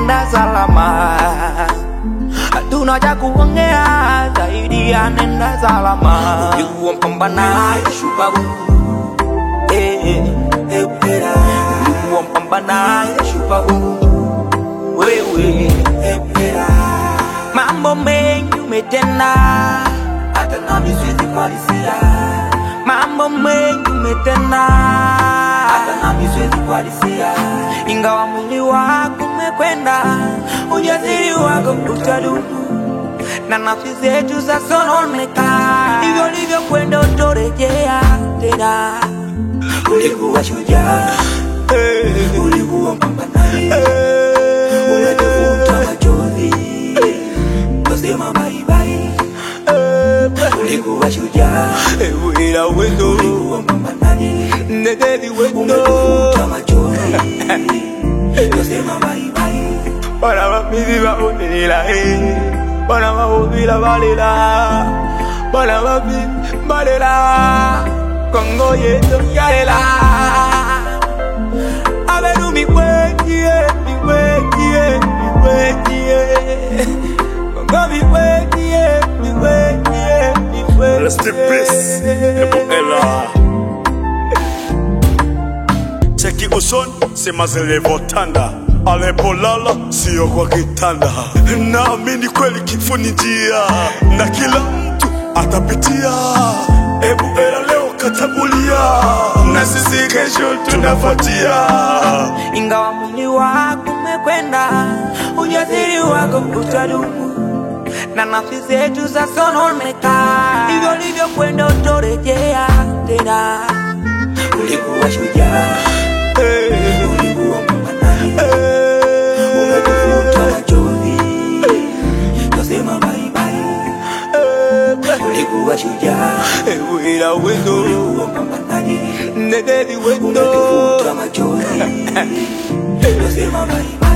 nenda salama. Hatuna cha kuongea zaidi ya nenda salama. Ulikuwa mpambanaji shupavu, ulikuwa mpambanaji shupavu wewe. Mambo mengi umetenda, hata nami siwezi kuhalisia. Mambo mengi umetenda, hata nami siwezi kuhalisia. Ingawa mwili wako umekwenda, ujasiri wako utadumu, na nafsi zetu zasononeka. Hivyo ndivyo kwenda utorejea tena. Ulikuwa shujaa, ulikuwa mpambanaji, ulitufuta machozi, kusema bye bye. Ulikuwa shujaa, ulikuwa mpambanaji, ulitufuta machozi, kusema bye bye. Para wapizi waunila, para wahubila balela, para wapizi balela, Kongo yetu yalela. Abenu mikwetie, mikwetie, mikwetie, Kongo mikwetie, mikwetie, mikwetie. Rest in peace, Eboela. Cheki usoni, sema zilivotanda. Alipolala, sio kwa kitanda. Naamini kweli kifo ni njia, na kila mtu atapitia. Eboela leo katangulia, na sisi kesho tunafuatia. Ingawa mwili wako umekwenda, ujasiri wako utadumu, na nafsi zetu zasononeka. Hivyo ndivyo kwenda utorejea tena. Ulikuwa shujaa, ulikuwa mpambanaji, ulitufuta machozi, kusema bye bye. Ulikuwa shujaa, ulikuwa mpambanaji, ulitufuta machozi, kusema bye bye.